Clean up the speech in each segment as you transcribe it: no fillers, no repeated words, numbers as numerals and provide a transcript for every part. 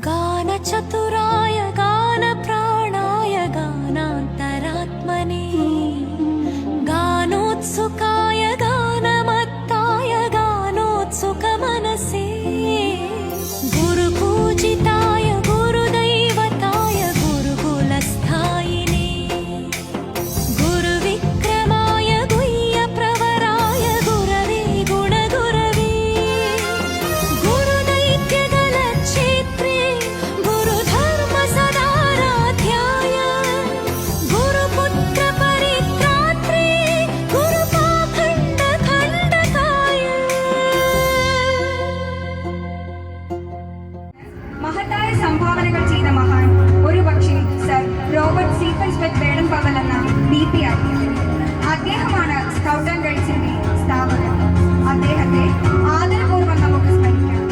गानचतुराय गानप्राणाय गानान्तरात्मने गानोत्सुकाय गानमत्ताय गानोत्सुकमनसे गुरुपूजिताय गुरुदैवताय गुरुकुलस्थायिने गुरुविक्रमाय गुह्यप्रवराय गुरवे गुणगुरवे गुरुदैत्यगलक्षेत्रे गुरुधर्मसदाराध्याय गुरुपुत्रपरित्रात्रे गुरुपाखण्डखण्डकाय. മഹത്തായ സംഭാവനകൾ ചെയ്ത മഹാൻ ഒരുപക്ഷെ sir Robert Stephenson Baden Powell എന്ന DP ആയിരിക്കും. അദ്ദേഹമാണ് സ്കൗട്ട് ആൻഡ് ഗൈഡ്സിന്റെ സ്ഥാപകൻ. അദ്ദേഹത്തെ ആദരപൂർവ്വം നമുക്ക് സ്മരിക്കാം.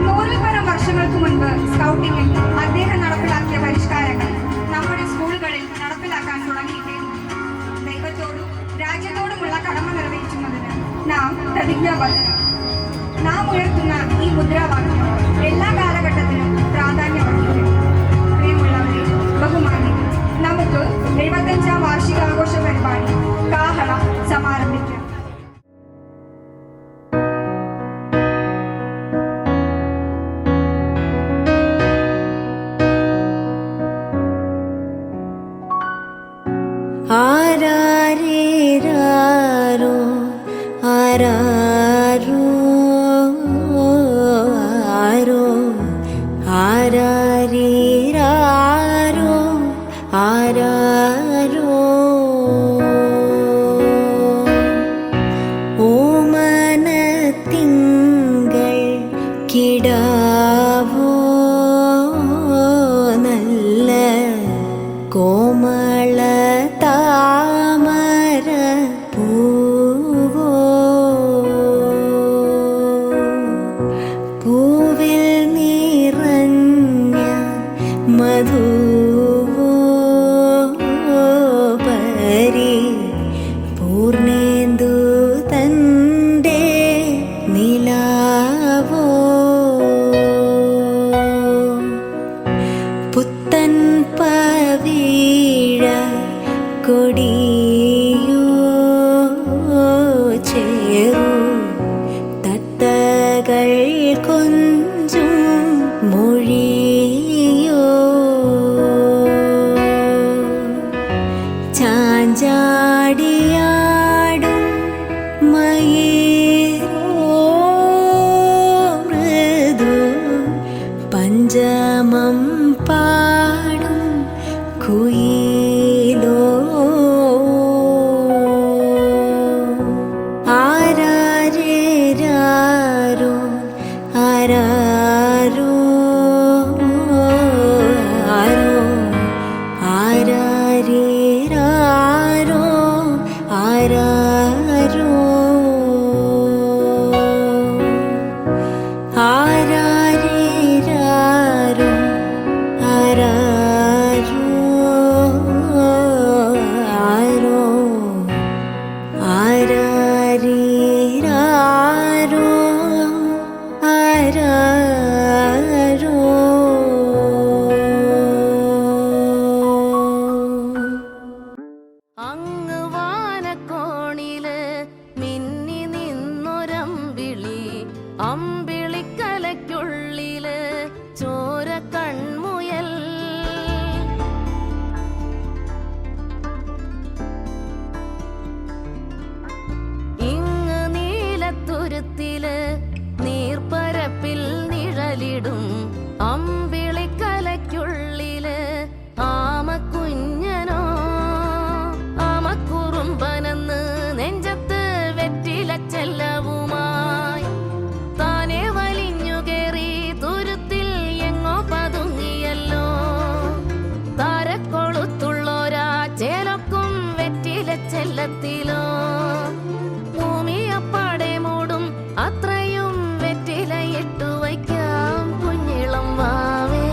100-ൽ-പരം വർഷങ്ങൾക്ക് മുൻപ് സ്കൗട്ടിങ്ങിൽ അദ്ദേഹം നടപ്പിലാക്കിയ പരിഷ്കാരങ്ങൾ നമ്മുടെ സ്കൂളുകളിൽ നടപ്പിലാക്കാൻ തുടങ്ങിയിട്ടേ ദൈവത്തോടും രാജ്യത്തോടുമുള്ള കടമ നിറവേറ്റുന്നതിന് നാം പ്രതിജ്ഞാബദ്ധരാണ്. നാം ഉയർത്തുന്ന ഈ മുദ്രാവാക്യം എല്ലാ കാലഘട്ടത്തിലും പ്രാധാന്യമർഹിക്കുന്നു. പ്രിയമുള്ളവരെ, ബഹുമാനികൾ, നമുക്ക് 75ാം വാർഷികാഘോഷ പരിപാടി കാഹളം സമാരംഭിക്കാം. ആരാരേരാരോ ആരാരോ ആരോ ആരാരേരാരോ ആരാരോ ഓമനത്തിങ്കൾ കിടാവോ നല്ല കോമള താമര പൂവോ പൂവിൽ നിറഞ്ഞ മധുവോ പരി പൂർണേന്ദു തന്റെ നിലാവോ പുത്തൻ പവീഴ കൊടിയോ ചേറു തത്തകൾ കൊഞ്ചും മൊഴിയോ ചാഞ്ചാടിയാടും മയൂരോ മൃദു പഞ്ചമം പാടും കുയിലോ ആരാരേരാരോ ആരാരോ ആരോ ആരാരേരാരോ ആരാരോ ആരാരേരാരോ ആരാരോ ആരോ ആരാരേരാരോ ആരാരോ. അങ്ങ് വാനക്കോണില് മിന്നി നിന്നൊരമ്പിളി അമ്പിളിക്കലയ്ക്കുള്ളില് ചോര കൺമുയൽ ഇങ്ങ് നീലത്തുരുത്തില് നീർപ്പരപ്പിൽ നിഴലിടും അമ്പിളിക്കലയ്ക്കുള്ളില് ആമക്കുഞ്ഞനോ ആമക്കുറുമ്പനെന്ന് നെഞ്ചത്ത് വെറ്റില ചെല്ലവുമായി താനെ വലിഞ്ഞു കേറി തുരുത്തിൽ എങ്ങോ പതുങ്ങിയല്ലോ. താരക്കൊളുത്തുള്ളോരാ ചേലൊക്കും വെറ്റില ചെല്ലത്തിലോ ഭൂമിയപ്പാടെ മൂടും അത്രയും വെറ്റിലയിട്ടു വയ്ക്കാം കുഞ്ഞിളം വാവേ.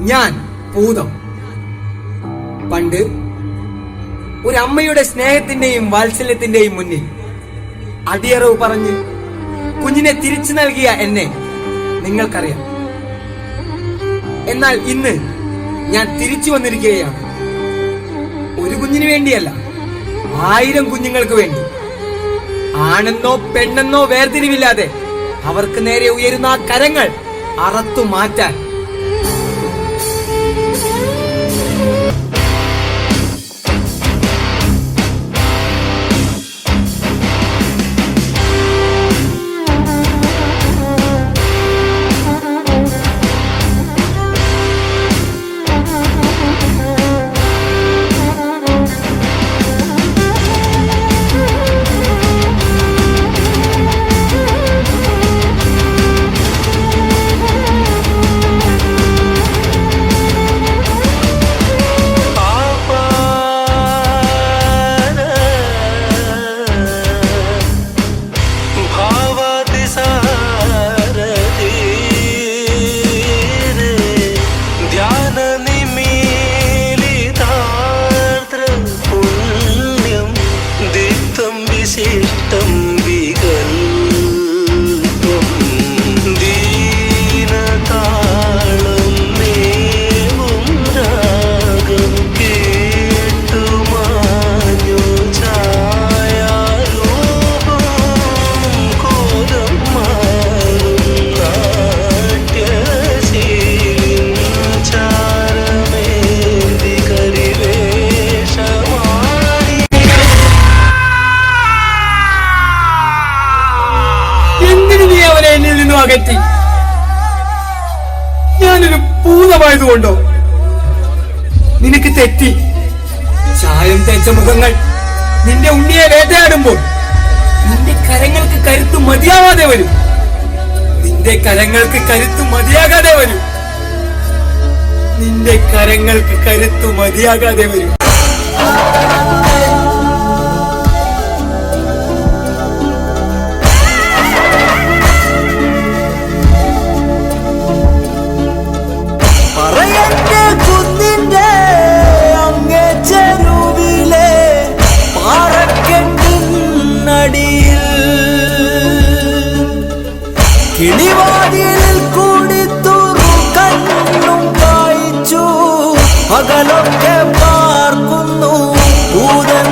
ഞാൻ ഭൂതം. പണ്ട് ഒരമ്മയുടെ സ്നേഹത്തിന്റെയും വാത്സല്യത്തിന്റെയും മുന്നിൽ അടിയറവ് പറഞ്ഞ് കുഞ്ഞിനെ തിരിച്ചു നൽകിയ എന്നെ നിങ്ങൾക്കറിയാം. എന്നാൽ ഇന്ന് ഞാൻ തിരിച്ചു വന്നിരിക്കുകയാണ്. ഒരു കുഞ്ഞിന് വേണ്ടിയല്ല, 1000 കുഞ്ഞുങ്ങൾക്ക് വേണ്ടി. ആണെന്നോ പെണ്ണെന്നോ വേർതിരിവില്ലാതെ അവർക്ക് നേരെ ഉയരുന്ന ആ കരങ്ങൾ അറത്തു മാറ്റാൻ. അകറ്റി. ഞാനൊരു ഭൂതമായതുകൊണ്ടോ? നിനക്ക് തെറ്റി. ചായം തേച്ച മുഖങ്ങൾ നിന്റെ ഉണ്ണിയെ വേട്ടയാടുമ്പോൾ നിന്റെ കരങ്ങൾക്ക് കരുത്തു മതിയാവാതെ വരും. നിന്റെ കരങ്ങൾക്ക് കരുത്തു മതിയാകാതെ വരും. നിന്റെ കരങ്ങൾക്ക് കരുത്തു മതിയാകാതെ വരും. കിളിവാതിലിൽ കൂടി തുറക്കണ്ണും കായ്ച്ചു പകലൊക്കെ പാർക്കുന്നു ഭൂതൻ.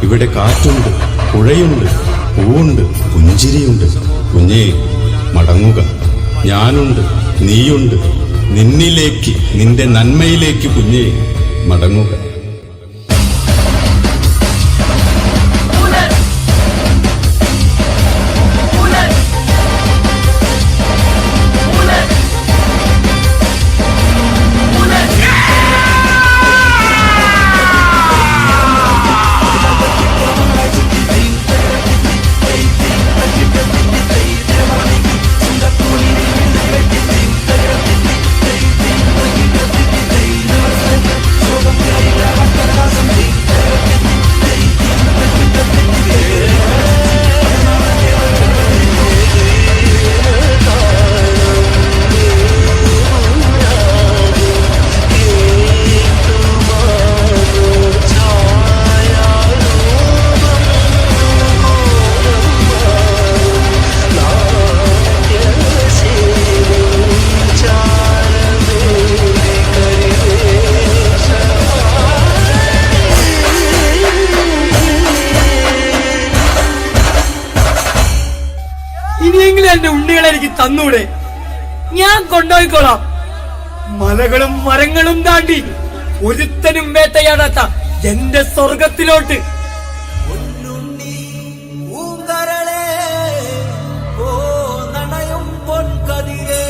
ഇവിടെ കാറ്റുണ്ട്, പുഴയുണ്ട്, പൂവുണ്ട്, പുഞ്ചിരിയുണ്ട്. കുഞ്ഞേ മടങ്ങുക. ഞാനുണ്ട്, നീയുണ്ട്. നിന്നിലേക്ക്, നിന്റെ നന്മയിലേക്ക് കുഞ്ഞേ മടങ്ങുക. ഉണ്ണികൾ എനിക്ക് തന്നൂടെ? ഞാൻ കൊണ്ടുപോയിക്കോളാം. മലകളും മരങ്ങളും താണ്ടി ഒരുത്തനും വേട്ടയാടാത്ത എന്റെ സ്വർഗത്തിലോട്ട്. പൊന്നുണ്ണി പൂങ്കരളേ, ഓ നണയും പൊൻകതിരേ.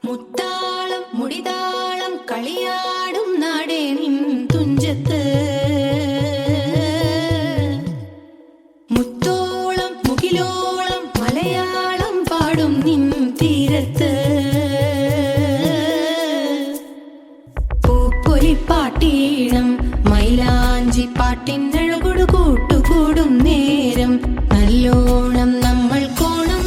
മുത്താളം മുടിതാളം കളിയാടും നാടേ നിൻ തുഞ്ചത്ത്, മുത്തോളം മുകിലോളം മലയാളം പാടും നിൻ തീരത്ത്, പൂപ്പൊലിപ്പാട്ടീണം മൈലാഞ്ചി പാട്ടിനഴകൊടു കൂട്ടുകൂടും നേരം നല്ലോണം നമ്മൾ കോണം.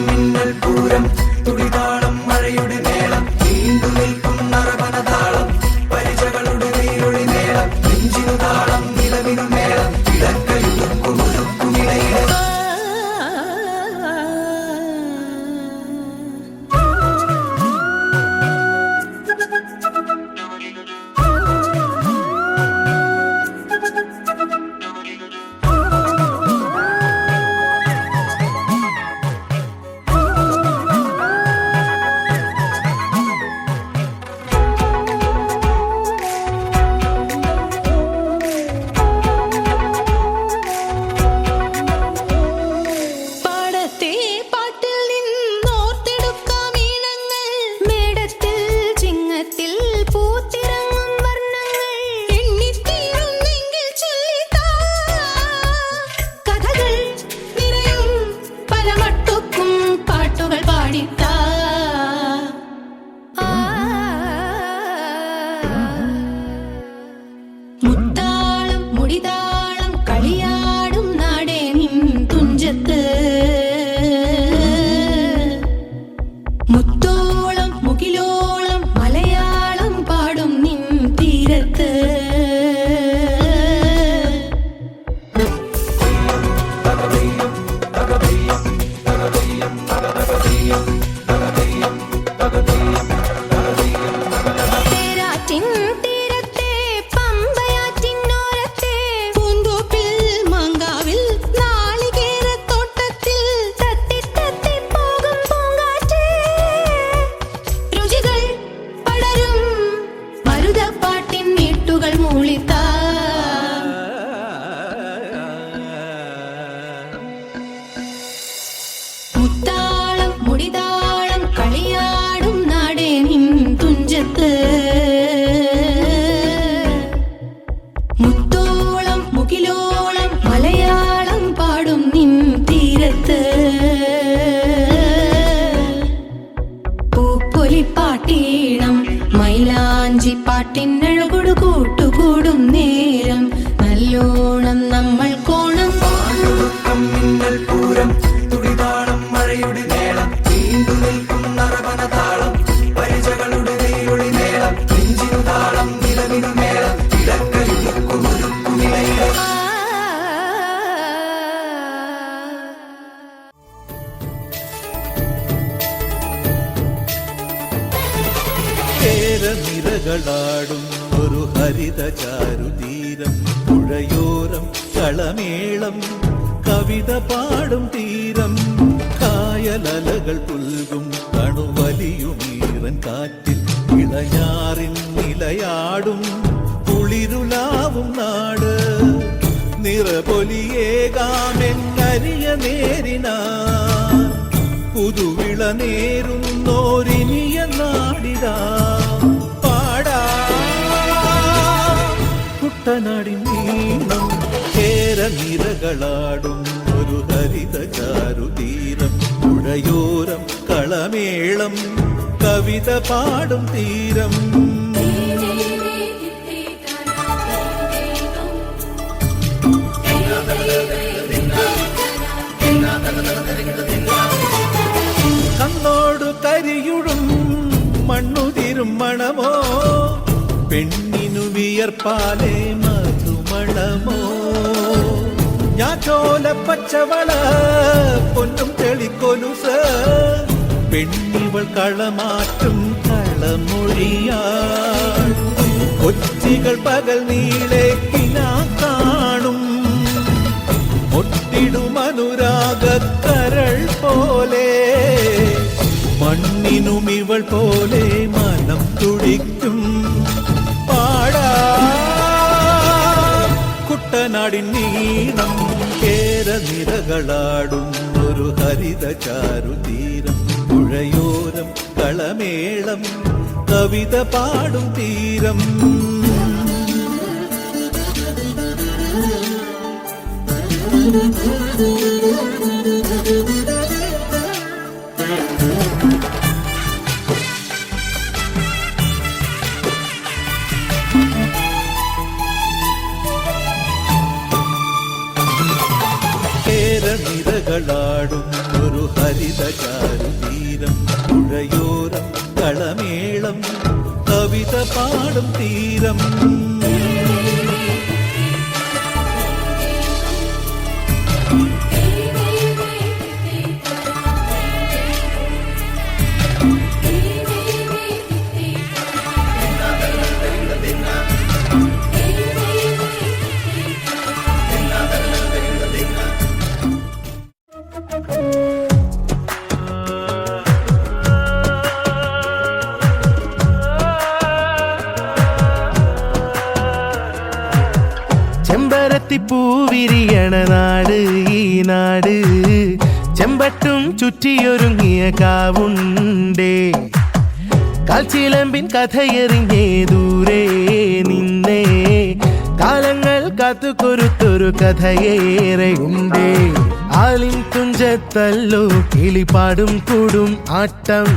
മിന്നൽ പൂരം തുടിതാളം മഴയുടെ മേളം നീണ്ടു നിൽക്കും നറവനതാളം പരിചകളുടെ നീരൊളി മേളം നെഞ്ചിനു താളം നിലവിനു മേളം ഇടക്കയുക്കുമിടയിലെ പാടത്തെ പാട്ടിൽ നിന്നോർത്തെടുക്കാം ഈണങ്ങൾ, മേടത്തിൽ ചിങ്ങത്തിൽ പൂത്തിറങ്ങും വർണ്ണങ്ങൾ, എണ്ണിത്തീരുന്നെങ്കിൽ ചൊല്ലിത്താ കഥകൾ നിറയും പല മട്ടുക്കും പാട്ടുകൾ പാടിത്താ. മുത്താളം മുടിതാളം കളിയാടും നാടേ നിൻ തുഞ്ചത്ത്, മുത്തോളം മുകിലോളം മലയാളം പാടും നിൻ തീരത്ത്. തേരാറ്റിൻ തീരത്തെ പമ്പയാറ്റിനോരത്തെ പൂന്തോപ്പിൽ മാങ്കാവിൽ നാളികേരത്തോട്ടത്തിൽ തത്തി തത്തി പോകും പൂങ്കാറ്റേ, രുചികൾ പടരും മരുതപ്പാട്ടിൻ നീട്ടുകൾ മൂളിത്താ. മുത്താളം മുടിതാളം കളിയാടും നാടേ നിൻ തുഞ്ചത്ത്, മുത്തോളം മുകിലോളം മലയാളം പാടും നിൻ തീരത്ത്, പൂപ്പൊലിപ്പാട്ടീണം മൈലാഞ്ചി പാട്ടിനഴകൊടു കൂട്ടുകൂടും നേരം നല്ലോണം നമ്മൾ കോണം. മിന്നൽ പൂരം തുടിതാളം മഴയുടെ മേളം നീണ്ടു നിൽക്കും നറവനതാളം പരിചകളുടെ നീരൊളി മേളം നെഞ്ചിനു താളം നിലവിനു മേളം ഇടക്കയുക്കുമിടയിലെ നിരകളാടും ഒരു ഹരിത ചാരുതീരം പുഴയോരം കളമേളം കവിത പാടും തീരം കായലലകൾ പുൽകും കണുവലിയുമീറൻ കാറ്റിൽ ഇളഞ്ഞാറിൻ നിലയാടും കുളിരുലാവും നാട് നിറപൊലിയേകാമെന്നരിയ നേരിനാ പുതുവിള നേരുന്നോരിനിയ നാടിതാ പാടാ കുട്ടനാടിൻ നീണം കേരനിരകളാടും ഒരു ഹരിത ചാരുതീരം പുഴയോരം കളമേളം കവിത പാടും തീരം കണ്ണോടു കരിയുടും മണമോ പെണ്ണിനു വിയർപ്പാലേ മധുമണമോ ഞാൻ ചോല പച്ചവള പൊന്നും തെളിക്കൊലുസ് പെണ്ണിവൾ കളമാറ്റും കളമൊഴിയാ കൊച്ചികൾ പകൽ നീളേക്കിനാ കാണും ഒട്ടിടും അനുരാഗക്കരൾ പോലെ മണ്ണിനും ഇവൾ പോലെ മനം തുടിക്കും പാടാ കുട്ടനാടിൻ നീണം കേരനിരകളാടും ഒരു ഹരിത ചാരുതീരം പുഴയോരം കളമേളം കവിത പാടും തീരം കേരനിരകളാടും ഒരു ഹരിത ചാരുതീരം പുഴയോരം കളമേളം കവിത പാടും തീരം പൂവിരിയണ നാട് ഈ നാട് ചെമ്പട്ടും ചുറ്റിയൊരുങ്ങിയ കാവുണ്ടേ കാൽച്ചിലമ്പിൻ കഥയെറിഞ്ഞേ ദൂരെ നിന്നേ കാലങ്ങൾ കാത്തുകൊരുത്തൊരു കഥയേറെയുണ്ടേ ആലിൻ തുഞ്ചത്തല്ലോ കിളിപാടും കൂടും ആട്ടം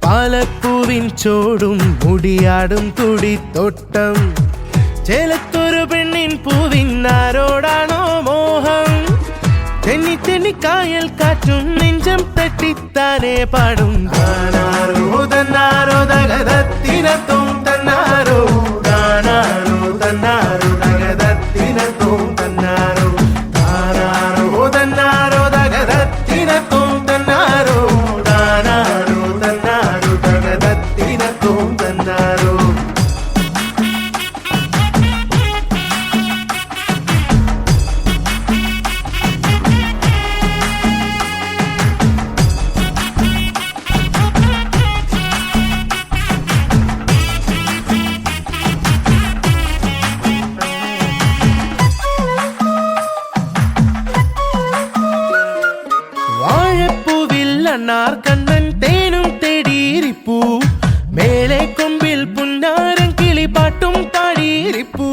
പാലപ്പൂവിൻ ചോടും മുടിയാടും തുടിത്തോട്ടം ചേലത്തൊരു പെണ്ണിൻ പൂവിനാരോടാണോ മോഹം തെന്നി തെന്നി കായൽ കാറ്റും നെഞ്ചം തട്ടിത്താനെ പാടും താനാരോ തന്നാരോ തകതത്തിനത്തും തന്നാരോ താനാരോ തന്നാരോ തകതത്തിനത്തും തന്നാരോ താനാരോ തന്നാരോ തകതത്തിനത്തും തന്നാരോ താനാരോ തന്നാരോ തകതത്തിനത്തും തന്നാരോ കണ്ണൻ തേനും തേടിയിരിപ്പൂ മേലെ കൊമ്പിൽ പുന്നാരം കിളിപ്പാട്ടും പാടിയിരിപ്പൂ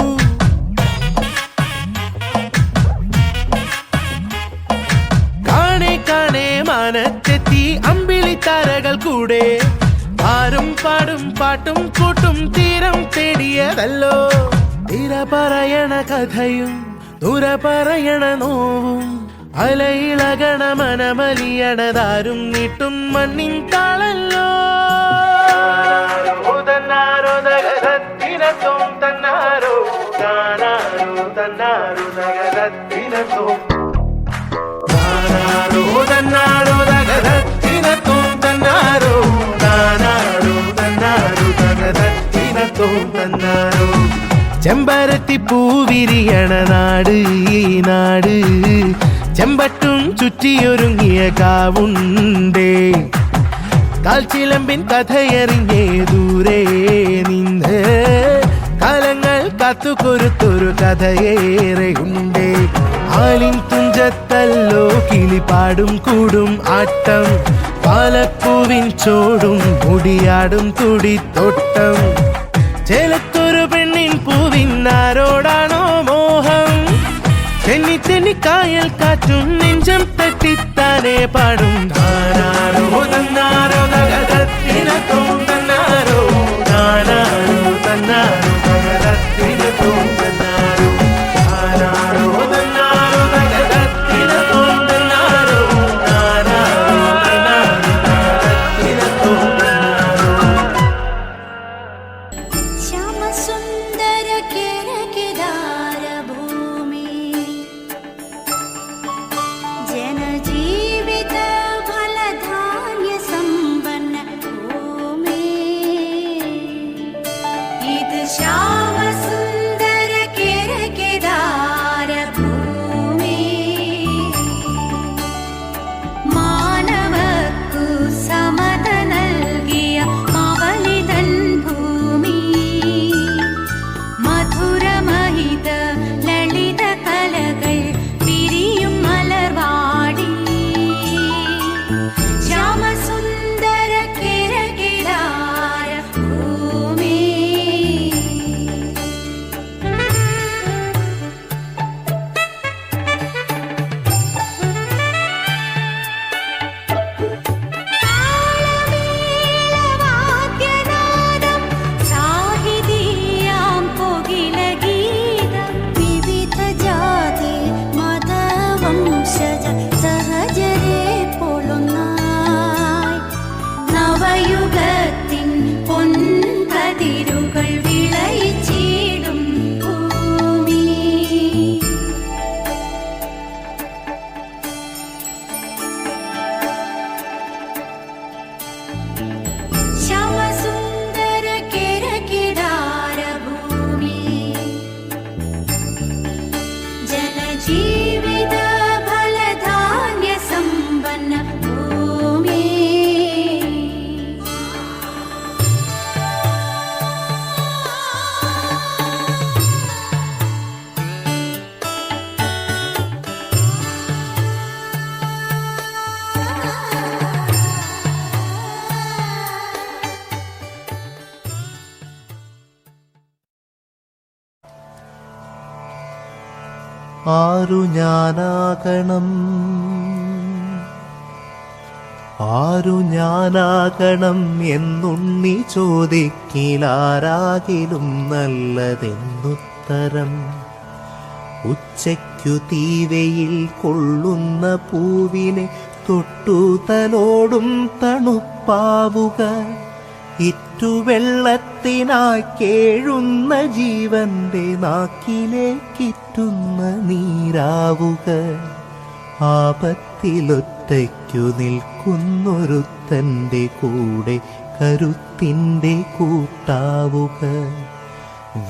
കാണെ കാണെ മാനത്തെത്തി അമ്പിളി താരകൾ കൂടെ ആരും പാടും പാട്ടും കൂട്ടും തീരം തേടിയതല്ലോ തീര പറയണ കഥയും ദൂര പറയണ നോവും അലയിളകണ മനമലിയണതാരും നീട്ടും മണ്ണിൻ താളല്ലോ തന്നാരോ തകതത്തിനത്തും തന്നാരോ താനാരോ തന്നാരോ തകതത്തിനത്തും താനാരോ തന്നാരോ തകതത്തിനത്തും തന്നാരോ താനാരോ തന്നാരോ തകതത്തിനത്തും തന്നാരോ ചെമ്പരത്തി പൂവിരിയണ നാട് ഈ നാട് ചെമ്പട്ടും ചുറ്റിയൊരുങ്ങിയ കാവുണ്ടേ കാൽച്ചിലമ്പിൻ കഥയെറിഞ്ഞേ ദൂരെ നിന്ന് കാലങ്ങൾ കാത്തുകൊരുത്തൊരു കഥയേറെയുണ്ടേ ആലിൻ തുഞ്ചത്തല്ലോ കിളിപാടും കൂടും ആട്ടം പാലപ്പൂവിൻ ചോടും മുടിയാടും തുടിത്തോട്ടം ചേലത്തൊരു പെണ്ണിൻ പൂവിനാരോടാണോ മോഹം തെന്നി തെന്നി കായൽ കാറ്റും നെഞ്ചം തട്ടിത്താനെ പാടും താനാരോ തന്നാരോ തകതത്തിനത്തും തന്നാരോ താനാരോ തന്നാരോ തകതത്തിനത്തും തന്നാരോ താനാരോ തന്നാരോ തകതത്തിനത്തും തന്നാരോ താനാരോ തന്നാരോ തകതത്തിനത്തും തന്നാരോ ജീവിത ഫലധാന്യ സമ്പന്ന ഭൂമി ആരു ഞാനാകണം, ആരു ഞാനാകണം എന്നുണ്ണി ചോദിക്കിലാരാകിലും നല്ലതെന്നുത്തരം. ഉച്ചയ്ക്കു തീവയിൽ കൊള്ളുന്ന പൂവിനെ തൊട്ടു തലോടും തണുപ്പാവുക, ഇറ്റുവെള്ളത്തിനായി കേഴുന്ന ജീവന്റെ നാക്കിലേക്കിറ്റുന്ന നീരാവുക. ആപത്തിലൊറ്റയ്ക്കു നിൽക്കുന്നൊരുത്തന്റെ കൂടെ കരുത്തിൻ്റെ കൂട്ടാവുക.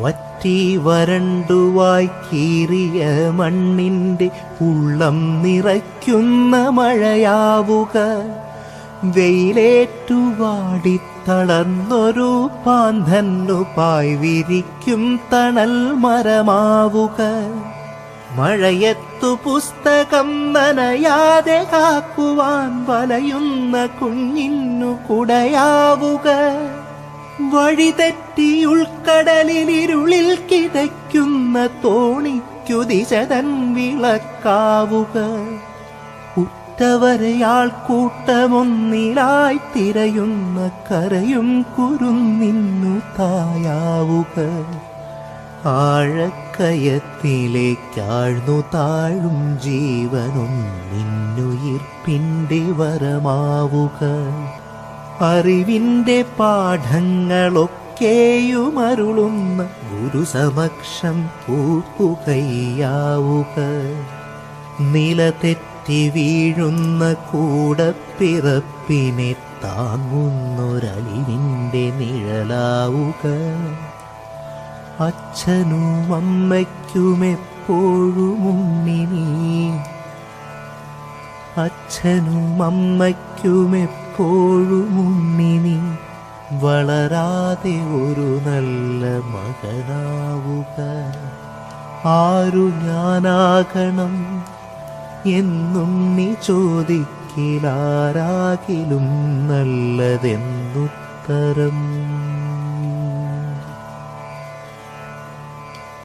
വറ്റി വരണ്ടുവായി കീറിയ മണ്ണിൻ്റെ ഉള്ളം നിറയ്ക്കുന്ന മഴയാവുക. വെയിലേറ്റുവാടിത്തളർന്നൊരു പാന്തന്നു പായ് വിരിക്കും തണൽ മരമാവുക. മഴയത്തു പുസ്തകം നനയാതെ കാക്കുവാൻ വലയുന്ന കുഞ്ഞിന്നു കുടയാവുക. വഴിതെറ്റി ഉൾക്കടലിൽ ഇരുളിൽ കിതയ്ക്കുന്ന തോണിക്കു ദിശതൻ വിളക്കാവുക. ഉറ്റവരെയാൾ കൂട്ടമൊന്നിലായി തിരയുന്ന കരയും കുരുന്നിന്നു തായാവുക. ആഴക്കയത്തിലേക്കാഴ്ന്നു താഴും ജീവനൊന്നിന്നുയിർപ്പിൻ്റെ വരമാവുക. അറിവിൻ്റെ പാഠങ്ങളൊക്കെയുമരുളുന്ന ഗുരുസമക്ഷം പൂക്കുകയാവുക. നിലതെറ്റി വീഴുന്ന കൂടപ്പിറപ്പിനെ താങ്ങുന്നൊരലിവിൻ്റെ നിഴലാവുക. അച്ഛനും അമ്മയ്ക്കുമെപ്പോഴും ഉണ്ണിനി, അച്ഛനും അമ്മയ്ക്കുമെപ്പോഴും ഉണ്ണിനി, വളരാതെ ഒരു നല്ല മകനാവുക. ആരു ഞാനാകണം എന്നുണ്ണി ചോദിക്കിലാരാകിലും നല്ലതെന്നുത്തരം.